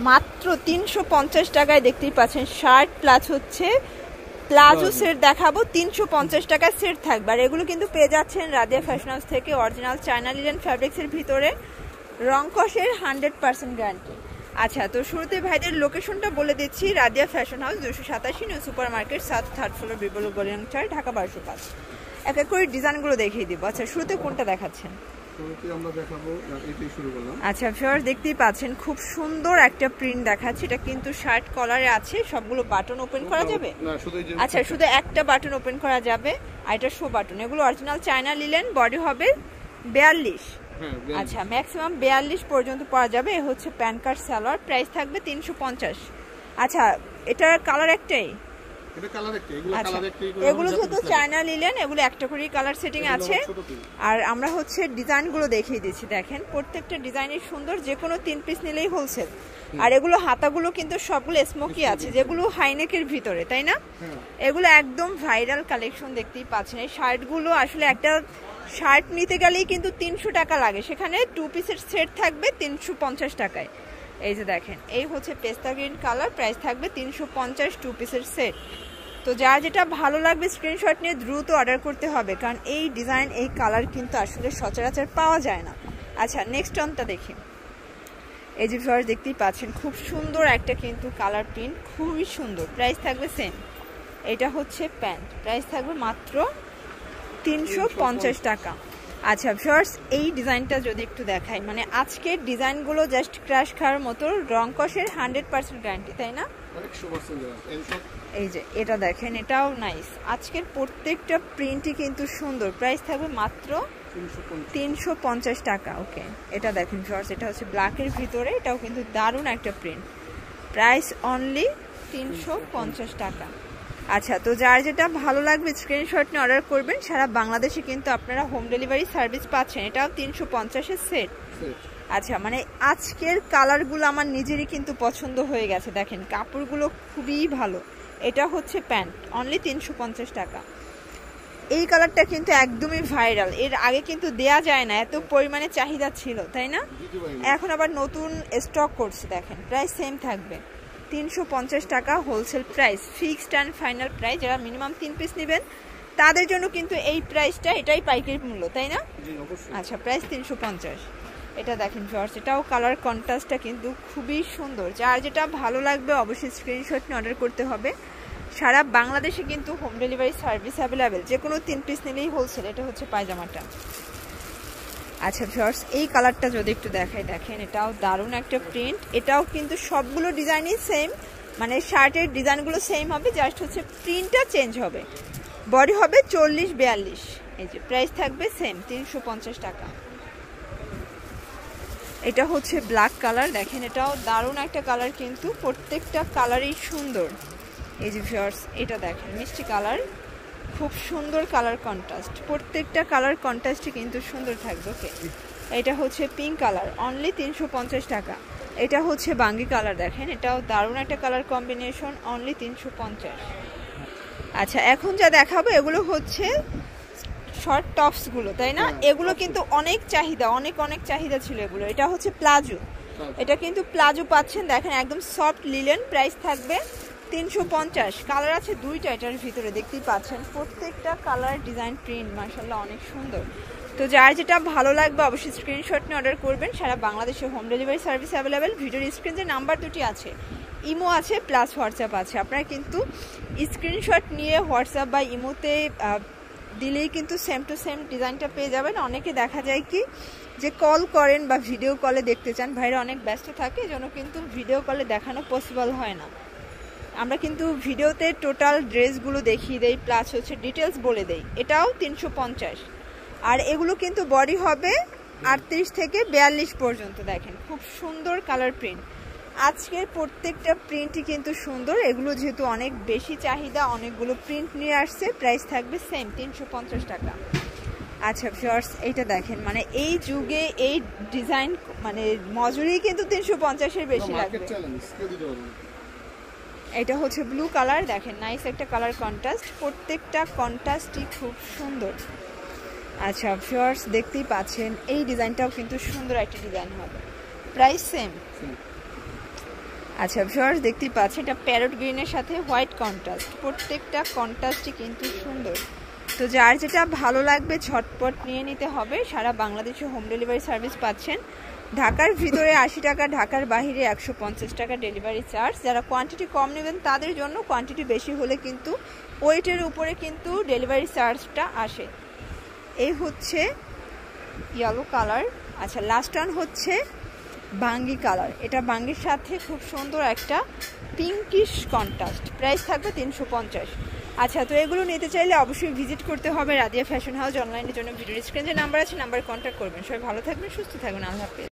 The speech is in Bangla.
মাত্র 350 টাকায় দেখতেই পাচ্ছেন শার্ট প্লাস হচ্ছে প্লাজো সেট দেখাবো। 350 টাকায় সেট থাকবে। আর এগুলো কিন্তু পেয়ে যাচ্ছেন রাদিয়া ফ্যাশন হাউস থেকে, অরিজিনাল চায়না লিনেন ফ্যাব্রিক্সের ভিতরে, রং কষের 100% গ্যারান্টি। আচ্ছা, তো শুরুতে ভাইদের লোকেশনটা বলে দিচ্ছি। Radia fashion house 287 new super market, 3rd floor, বিবল গলিয়াং 4, ঢাকা 1205। এক এক করে ডিজাইনগুলো দেখিয়ে দিব। আচ্ছা, শুরুতে কোনটা দেখাচ্ছেন? আমরা দেখাবো, এটাই শুরু করলাম। আচ্ছা ভিউয়ার্স, দেখতেই পাচ্ছেন খুব সুন্দর একটা প্রিন্ট দেখাচ্ছে। এটা কিন্তু শার্ট কলারে আছে, সবগুলো বাটন ওপেন করা যাবে। আচ্ছা, শুধু একটা বাটন ওপেন করা যাবে, আর এটা শো বাটন। এগুলো অরিজিনাল চায়না লিনেন, বডি হবে 42। আচ্ছা, ম্যাক্সিমাম 42 পর্যন্ত পাওয়া যাবে। এ হচ্ছে প্যান কার্ড সালোয়ার, প্রাইস থাকবে 350। আচ্ছা, এটার কালার একটাই? এগুলো যেহেতু চায়না লিনেন, এগুলো একটা করেই কালার সেটিং আছে। আর আমরা হচ্ছে ডিজাইনগুলো দেখিয়ে দিচ্ছি। দেখেন প্রত্যেকটা ডিজাইনই সুন্দর, যে কোনো 3 পিস নিলেই হোলসেল। আর এগুলো হাতাগুলো কিন্তু সবগুলো স্মোকি আছে, যেগুলো হাইনেকের ভিতরে, তাই না? এগুলো একদম ভাইরাল কালেকশন, দেখতেই পাচ্ছেন। এই শার্টগুলো আসলে একটা শার্ট নিতে গেলেই কিন্তু 300 টাকা লাগে, সেখানে 2 পিসের সেট থাকবে 350 টাকায়। এই যে দেখেন, এই হচ্ছে পেস্তা গ্রিন কালার, প্রাইস থাকবে 350, 2 পিসের সেট। তো যার যেটা ভালো লাগবে স্ক্রিনশট নিয়ে দ্রুত অর্ডার করতে হবে, কারণ এই ডিজাইন এই কালার কিন্তু আসলে সচরাচর পাওয়া যায় না। আচ্ছা, নেক্সট অনটা দেখি। এই যে ভিউয়ার্স, দেখতেই পাচ্ছেন খুব সুন্দর একটা কিন্তু কালার প্রিন্ট, খুবই সুন্দর। প্রাইস থাকবে সেম। এটা হচ্ছে প্যান্ট, প্রাইস থাকবে মাত্র 350 টাকা। আচ্ছা ভিউয়ার্স, এই ডিজাইনটা যদি একটু দেখাই, মানে আজকের ডিজাইনগুলো জাস্ট ক্র্যাশ খাওয়ার মতো, রং কষের 100% গ্যারান্টি, তাই না? এই যে এটা দেখেন, এটাও নাইস। আজকের প্রত্যেকটা প্রিন্টই কিন্তু সুন্দর। প্রাইস থাকবে মাত্র 350 টাকা। ওকে, এটা দেখেন ভিউয়ার্স, এটা হচ্ছে ব্ল্যাকের ভিতরে, এটাও কিন্তু দারুণ একটা প্রিন্ট। প্রাইস অনলি 350 টাকা। আচ্ছা, তো যার যেটা ভালো লাগবে স্ক্রিনশট নিয়ে অর্ডার করবেন। সারা বাংলাদেশে কিন্তু আপনারা হোম ডেলিভারি সার্ভিস পাচ্ছেন। এটাও 350-এর সেট। আচ্ছা, মানে আজকের কালারগুলো আমার নিজেরই কিন্তু পছন্দ হয়ে গেছে। দেখেন কাপড়গুলো খুবই ভালো। এটা হচ্ছে প্যান্ট, অনলি 350 টাকা। এই কালারটা কিন্তু একদমই ভাইরাল, এর আগে কিন্তু দেয়া যায় না, এত পরিমাণে চাহিদা ছিল, তাই না? এখন আবার নতুন স্টক করছে। দেখেন প্রাইস সেম থাকবে 350 টাকা wholesale price, fixed and final price. যারা মিনিমাম 3 পিস নেবেন তাদের জন্য কিন্তু এই প্রাইসটা, এটাই পাইকারি মূল্য, তাই না? আচ্ছা, প্রাইস 350। এটা দেখেন ভিউয়ার্স, এটাও কালার কন্ট্রাস্টটা কিন্তু খুবই সুন্দর। যার যেটা ভালো লাগবে অবশ্যই স্ক্রিনশট নিয়ে অর্ডার করতে হবে। সারা বাংলাদেশে কিন্তু হোম ডেলিভারি সার্ভিস অ্যাভেলেবেল, যে কোনো 3 পিস নিলেই হোলসেল। এটা হচ্ছে পায়জামাটা। আচ্ছা ভিউয়ার্স, এই কালারটা যদি একটু দেখাই, দেখেন এটাও দারুণ একটা প্রিন্ট। এটাও কিন্তু সবগুলো ডিজাইনই সেম, মানে শার্টের ডিজাইনগুলো সেম হবে, জাস্ট হচ্ছে প্রিন্টটা চেঞ্জ হবে। বডি হবে 40-42। এই যে প্রাইস থাকবে সেম 350 টাকা। এটা হচ্ছে ব্ল্যাক কালার, দেখেন এটাও দারুণ একটা কালার, কিন্তু প্রত্যেকটা কালারই সুন্দর। এই যে ভিউয়ার্স, এটা দেখেন মিষ্টি কালার, খুব সুন্দর কালার কন্ট্রাস্ট। প্রত্যেকটা কালার কন্ট্রাস্টই কিন্তু সুন্দর থাকবে। ওকে, এটা হচ্ছে পিঙ্ক কালার, অনলি 350 টাকা। এটা হচ্ছে বাঙ্গি কালার, দেখেন এটাও দারুণ একটা কালার কম্বিনেশন, অনলি 350। আচ্ছা, এখন যা দেখাবো এগুলো হচ্ছে শর্ট টপসগুলো, তাই না? এগুলো কিন্তু অনেক চাহিদা, অনেক চাহিদা ছিল এগুলো। এটা হচ্ছে প্লাজো, এটা কিন্তু প্লাজো পাচ্ছেন। দেখেন একদম সফট লিলেন, প্রাইস থাকবে 350। কালার আছে 2টা এটার ভিতরে, দেখতেই পাচ্ছেন প্রত্যেকটা কালার ডিজাইন প্রিন্ট মাশাআল্লাহ অনেক সুন্দর। তো যার যেটা ভালো লাগবে অবশ্যই স্ক্রিনশট নিয়ে অর্ডার করবেন। সারা বাংলাদেশে হোম ডেলিভারি সার্ভিস অ্যাভেলেবেল। ভিডিওর স্ক্রিনে নাম্বার 2টি আছে, ইমো আছে প্লাস হোয়াটসঅ্যাপ আছে। আপনারা কিন্তু স্ক্রিনশট নিয়ে হোয়াটসঅ্যাপ বা ইমোতে দিলেই কিন্তু সেম টু সেম ডিজাইনটা পেয়ে যাবেন। অনেকে দেখা যায় কি যে কল করেন বা ভিডিও কলে দেখতে চান, ভাইরা অনেক ব্যস্ত থাকে, এজন্য কিন্তু ভিডিও কলে দেখানো পসিবল হয় না। আমরা কিন্তু ভিডিওতে টোটাল ড্রেসগুলো দেখিয়ে দেই, প্লাস হচ্ছে ডিটেলস বলে দেই। এটাও 350। আর এগুলো কিন্তু বডি হবে 38 থেকে 42 পর্যন্ত। দেখেন খুব সুন্দর কালার প্রিন্ট। আজকের প্রত্যেকটা প্রিন্টই কিন্তু সুন্দর। এগুলো যেহেতু অনেক বেশি চাহিদা, অনেকগুলো প্রিন্ট নিয়ে আসছে, প্রাইস থাকবে সেম 350 টাকা। আচ্ছা ভিউয়ার্স, এইটা দেখেন, মানে এই যুগে এই ডিজাইন মানে মজুরি কিন্তু 350-এর বেশি লাগবে। এটা হচ্ছে ব্লু কালার, দেখেন নাইস একটা কালার কন্ট্রাস্ট, প্রত্যেকটা কন্ট্রাস্টই খুব সুন্দর। আচ্ছা ভিউয়ার্স, দেখতেই পাচ্ছেন এই ডিজাইনটাও কিন্তু সুন্দর একটা ডিজাইন হবে, প্রাইস সেম। আচ্ছা ভিউয়ার্স দেখতেই পাচ্ছেন, এটা প্যারট গ্রিনের সাথে হোয়াইট কন্ট্রাস্ট, প্রত্যেকটা কন্ট্রাস্টই কিন্তু সুন্দর। তো যার যেটা ভালো লাগবে ঝটপট নিয়ে নিতে হবে। সারা বাংলাদেশে হোম ডেলিভারি সার্ভিস পাচ্ছেন। ঢাকার ভিতরে 80 টাকা, ঢাকার বাইরে 150 টাকা ডেলিভারি চার্জ। যারা কোয়ান্টিটি কম নেবেন তাদের জন্য, কোয়ান্টিটি বেশি হলে কিন্তু ওয়েটের উপরে কিন্তু ডেলিভারি চার্জটা আসে। এই হচ্ছে ইয়েলো কালার। আচ্ছা লাস্ট ওয়ান হচ্ছে বাঙ্গি কালার। এটা বাঙ্গির সাথে খুব সুন্দর একটা পিঙ্কিশ কন্ট্রাস্ট, প্রাইস থাকবে 350। আচ্ছা তো এগুলো নিতে চাইলে অবশ্যই ভিজিট করতে হবে রাদিয়া ফ্যাশন হাউস। অনলাইনের জন্য ভিডিও স্ক্রিনে যে নাম্বার আছে নাম্বারে কন্ট্যাক্ট করবেন। সবাই ভালো থাকবেন, সুস্থ থাকবেন, আল্লাহ হাফেজ।